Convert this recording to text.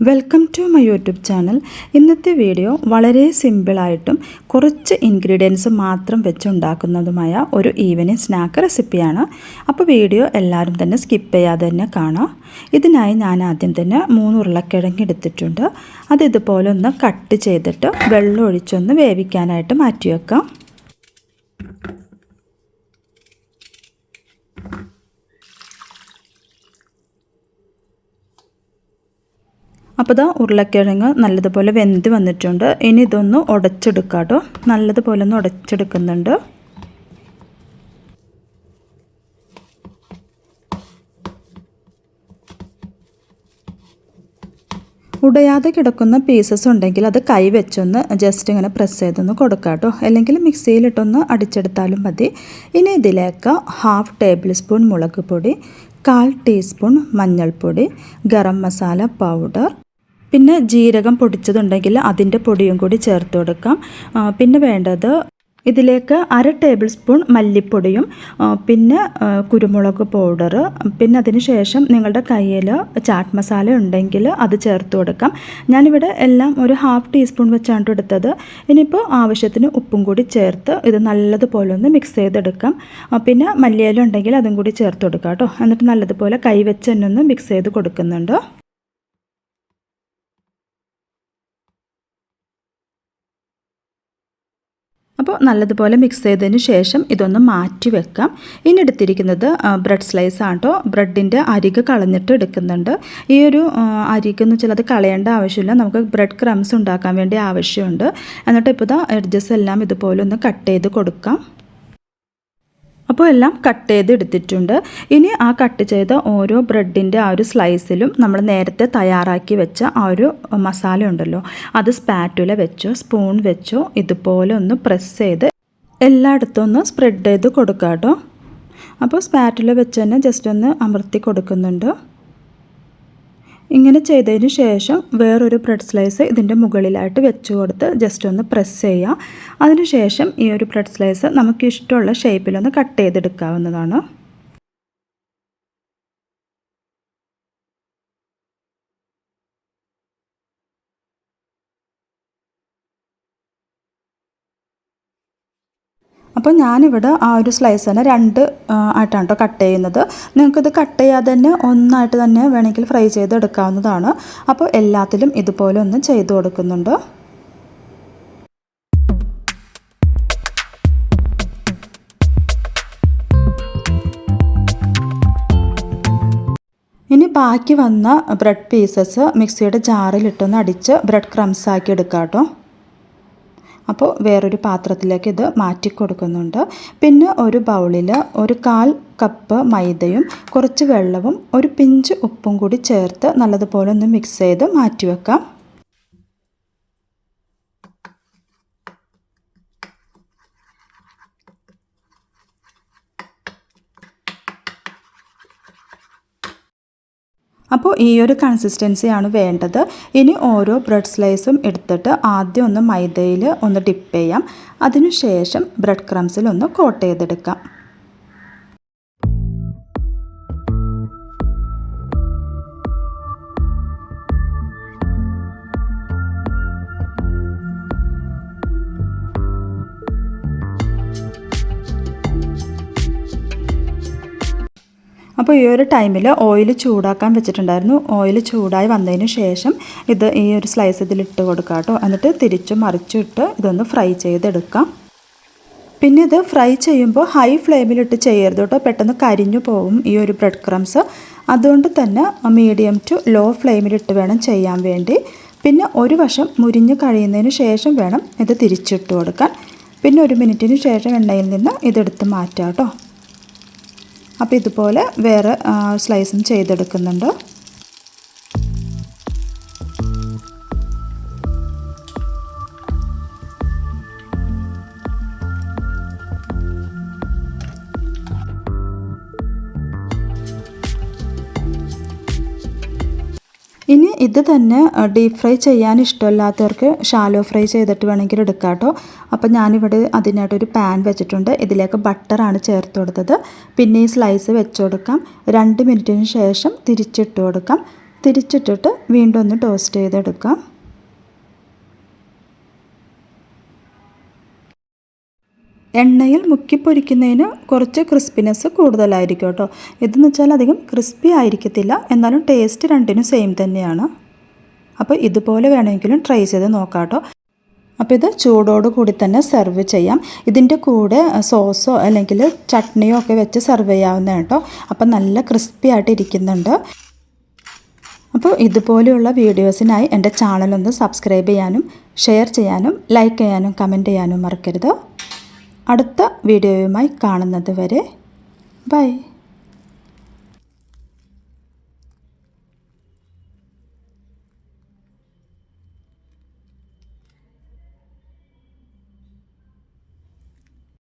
Welcome to my YouTube channel. ഇന്നത്തെ video വളരെ സിമ്പിളായിട്ടും കുറച്ച് ഇൻഗ്രീഡിയൻസ് മാത്രം വെച്ചുണ്ടാക്കുന്നതുമായ ഒരു ഈവനിങ് സ്നാക്ക് റെസിപ്പിയാണ്. അപ്പോൾ വീഡിയോ എല്ലാവരും തന്നെ സ്കിപ്പ് ചെയ്യാതെ തന്നെ കാണാം. ഇതിനായി ഞാൻ ആദ്യം തന്നെ 3 ഉരുളക്കിഴങ്ങ് എടുത്തിട്ടുണ്ട്. അത് ഇതുപോലെ ഒന്ന് കട്ട് ചെയ്തിട്ട് വെള്ളം ഒഴിച്ചൊന്ന് വേവിക്കാനായിട്ട് മാറ്റി വെക്കാം. അപ്പോൾ ഇതാ ഉരുളക്കിഴങ്ങ് നല്ലതുപോലെ വെന്ത് വന്നിട്ടുണ്ട്. ഇനി ഇതൊന്ന് ഉടച്ചെടുക്കാം കേട്ടോ. നല്ലതുപോലെ ഒന്ന് ഉടച്ചെടുക്കുന്നുണ്ട്. ഉടയാതെ കിടക്കുന്ന പീസസ് ഉണ്ടെങ്കിൽ അത് കൈ വെച്ചൊന്ന് ജസ്റ്റ് ഇങ്ങനെ പ്രസ് ചെയ്തൊന്ന് കൊടുക്കാം കേട്ടോ. അല്ലെങ്കിൽ മിക്സിയിലിട്ടൊന്ന് അടിച്ചെടുത്താലും മതി. ഇനി ഇതിലേക്ക് 1/2 ടേബിൾ സ്പൂൺ മുളക് പൊടി, 1/4 ടീസ്പൂൺ മഞ്ഞൾപ്പൊടി, ഗരം മസാല പൗഡർ, പിന്നെ ജീരകം പൊടിച്ചതുണ്ടെങ്കിൽ അതിൻ്റെ പൊടിയും കൂടി ചേർത്ത് കൊടുക്കാം. പിന്നെ വേണ്ടത് ഇതിലേക്ക് 1/2 ടേബിൾ സ്പൂൺ മല്ലിപ്പൊടിയും പിന്നെ കുരുമുളക് പൗഡർ, പിന്നെ അതിന് ശേഷം നിങ്ങളുടെ കയ്യിൽ ചാറ്റ് മസാല ഉണ്ടെങ്കിൽ അത് ചേർത്ത് കൊടുക്കാം. ഞാനിവിടെ എല്ലാം ഒരു 1/2 ടീസ്പൂൺ വെച്ചാണ് എടുത്തത്. ഇനിയിപ്പോൾ ആവശ്യത്തിന് ഉപ്പും കൂടി ചേർത്ത് ഇത് നല്ലതുപോലെ ഒന്ന് മിക്സ് ചെയ്തെടുക്കാം. പിന്നെ മല്ലിയില ഉണ്ടെങ്കിൽ അതും കൂടി ചേർത്ത് കൊടുക്കാം കേട്ടോ. എന്നിട്ട് നല്ലതുപോലെ കൈ വെച്ച് തന്നെ ഒന്ന് മിക്സ് ചെയ്ത് കൊടുക്കുന്നുണ്ട്. അപ്പോൾ നല്ലതുപോലെ മിക്സ് ചെയ്തതിന് ശേഷം ഇതൊന്ന് മാറ്റി വെക്കാം. ഇനി എടുത്തിരിക്കുന്നത് ബ്രെഡ് സ്ലൈസ് ആണ് കേട്ടോ. ബ്രെഡിൻ്റെ അരിക് കളഞ്ഞിട്ട് എടുക്കുന്നുണ്ട്. ഈ ഒരു അരിക് എന്ന് വെച്ചാൽ അത് കളയേണ്ട ആവശ്യമില്ല. നമുക്ക് ബ്രെഡ് ക്രംസ് ഉണ്ടാക്കാൻ വേണ്ടി ആവശ്യമുണ്ട്. എന്നിട്ട് ഇപ്പോൾ ഇതാ എഡ്ജസ് എല്ലാം ഇതുപോലെ ഒന്ന് കട്ട് ചെയ്ത് കൊടുക്കാം. അപ്പോൾ എല്ലാം കട്ട് ചെയ്ത് എടുത്തിട്ടുണ്ട്. ഇനി ആ കട്ട് ചെയ്ത ഓരോ ബ്രെഡിൻ്റെ ആ ഒരു സ്ലൈസിലും നമ്മൾ നേരത്തെ തയ്യാറാക്കി വെച്ച ആ ഒരു മസാല ഉണ്ടല്ലോ, അത് സ്പാറ്റുല വെച്ചോ സ്പൂൺ വെച്ചോ ഇതുപോലെ ഒന്ന് പ്രസ് ചെയ്ത് എല്ലായിടത്തും ഒന്ന് സ്പ്രെഡ് ചെയ്ത് കൊടുക്കാം കേട്ടോ. അപ്പോൾ സ്പാറ്റുല വെച്ച് തന്നെ ജസ്റ്റ് ഒന്ന് അമർത്തി കൊടുക്കുന്നുണ്ട്. ഇങ്ങനെ ചെയ്തതിന് ശേഷം വേറൊരു ബ്രെഡ് സ്ലൈസ് ഇതിൻ്റെ മുകളിലായിട്ട് വെച്ച് കൊടുത്ത് ജസ്റ്റ് ഒന്ന് പ്രസ് ചെയ്യുക. അതിനുശേഷം ഈ ഒരു ബ്രെഡ് സ്ലൈസ് നമുക്ക് ഇഷ്ടമുള്ള ഷേപ്പിലൊന്ന് കട്ട് ചെയ്തെടുക്കാവുന്നതാണ്. അപ്പോൾ ഞാനിവിടെ ആ ഒരു സ്ലൈസ് തന്നെ 2 ആയിട്ടാണ് കേട്ടോ കട്ട് ചെയ്യുന്നത്. നിങ്ങൾക്കിത് കട്ട് ചെയ്യാതെ തന്നെ ഒന്നായിട്ട് തന്നെ വേണമെങ്കിൽ ഫ്രൈ ചെയ്തെടുക്കാവുന്നതാണ്. അപ്പോൾ എല്ലാത്തിലും ഇതുപോലെ ഒന്ന് ചെയ്ത് കൊടുക്കുന്നുണ്ട്. ഇനി ബാക്കി വന്ന ബ്രെഡ് പീസസ് മിക്സിയുടെ ജാറിലിട്ടൊന്ന് അടിച്ച് ബ്രെഡ് ക്രംസ് ആക്കി എടുക്കാം കേട്ടോ. അപ്പോൾ വേറൊരു പാത്രത്തിലേക്ക് ഇത് മാറ്റി കൊടുക്കുന്നുണ്ട്. പിന്നെ ഒരു ബൗളിൽ ഒരു 1/4 കപ്പ് മൈദയും കുറച്ച് വെള്ളവും ഒരു പിഞ്ച് ഉപ്പും കൂടി ചേർത്ത് നല്ലതുപോലെ ഒന്ന് മിക്സ് ചെയ്ത് മാറ്റി വെക്കാം. അപ്പോൾ ഈ ഒരു കൺസിസ്റ്റൻസിയാണ് വേണ്ടത്. ഇനി ഓരോ ബ്രെഡ് സ്ലൈസും എടുത്തിട്ട് ആദ്യം ഒന്ന് മൈദയിൽ ഒന്ന് ഡിപ്പ് ചെയ്യാം. അതിനുശേഷം ബ്രെഡ് ക്രംസിൽ ഒന്ന് കോട്ട് ചെയ്തെടുക്കാം. അപ്പോൾ ഈ ഒരു ടൈമിൽ ഓയിൽ ചൂടാക്കാൻ വെച്ചിട്ടുണ്ടായിരുന്നു. ഓയിൽ ചൂടായി വന്നതിന് ശേഷം ഇത് ഈ ഒരു സ്ലൈസ് ഇതിലിട്ട് കൊടുക്കാം കേട്ടോ. എന്നിട്ട് തിരിച്ചും മറിച്ചും ഇട്ട് ഇതൊന്ന് ഫ്രൈ ചെയ്തെടുക്കാം. പിന്നെ ഇത് ഫ്രൈ ചെയ്യുമ്പോൾ ഹൈ ഫ്ലെയിമിലിട്ട് ചെയ്യരുത് കേട്ടോ. പെട്ടെന്ന് കരിഞ്ഞു പോകും ഈ ഒരു ബ്രെഡ് ക്രംസ്. അതുകൊണ്ട് തന്നെ മീഡിയം ടു ലോ ഫ്ലെയിമിലിട്ട് വേണം ചെയ്യാൻ വേണ്ടി. പിന്നെ ഒരു വശം മുരിഞ്ഞ് കഴിയുന്നതിന് ശേഷം വേണം ഇത് തിരിച്ചിട്ട് കൊടുക്കാൻ. പിന്നെ 1 മിനിറ്റിന് ശേഷം എണ്ണയിൽ നിന്ന് ഇതെടുത്ത് മാറ്റാം കേട്ടോ. അപ്പോൾ ഇതുപോലെ വേറെ സ്ലൈസും ചെയ്തെടുക്കുന്നുണ്ട്. ഇനി ഇത് തന്നെ ഡീപ്പ് ഫ്രൈ ചെയ്യാൻ ഇഷ്ടമില്ലാത്തവർക്ക് ഷാലോ ഫ്രൈ ചെയ്തിട്ട് വേണമെങ്കിൽ എടുക്കാം കേട്ടോ. അപ്പോൾ ഞാനിവിടെ അതിനായിട്ടൊരു പാൻ വെച്ചിട്ടുണ്ട്. ഇതിലേക്ക് ബട്ടറാണ് ചേർത്ത് കൊടുത്തത്. പിന്നെ ഈ സ്ലൈസ് വെച്ച് കൊടുക്കാം. 2 മിനിറ്റിന് ശേഷം തിരിച്ചിട്ട് കൊടുക്കാം. തിരിച്ചിട്ടിട്ട് വീണ്ടും ഒന്ന് ടോസ്റ്റ് ചെയ്തെടുക്കാം. എണ്ണയിൽ മുക്കി പൊരിക്കുന്നതിന് കുറച്ച് ക്രിസ്പിനെസ് കൂടുതലായിരിക്കും കേട്ടോ. ഇതെന്ന് വെച്ചാൽ അധികം ക്രിസ്പി ആയിരിക്കത്തില്ല, എന്നാലും ടേസ്റ്റ് രണ്ടിനും സെയിം തന്നെയാണ്. അപ്പോൾ ഇതുപോലെ വേണമെങ്കിലും ട്രൈ ചെയ്ത് നോക്കാം കേട്ടോ. അപ്പോൾ ഇത് ചൂടോട് കൂടി തന്നെ സെർവ് ചെയ്യാം. ഇതിൻ്റെ കൂടെ സോസോ അല്ലെങ്കിൽ ചട്നിയോ ഒക്കെ വെച്ച് സെർവ് ചെയ്യാവുന്നതാണ് കേട്ടോ. അപ്പോൾ നല്ല ക്രിസ്പി ആയിട്ട് ഇരിക്കുന്നുണ്ട്. അപ്പോൾ ഇതുപോലെയുള്ള വീഡിയോസിനായി എൻ്റെ ചാനലൊന്ന് സബ്സ്ക്രൈബ് ചെയ്യാനും ഷെയർ ചെയ്യാനും ലൈക്ക് ചെയ്യാനും കമൻറ്റ് ചെയ്യാനും മറക്കരുത്. അടുത്ത വീഡിയോയുമായി കാണുന്നത് വരെ ബൈ.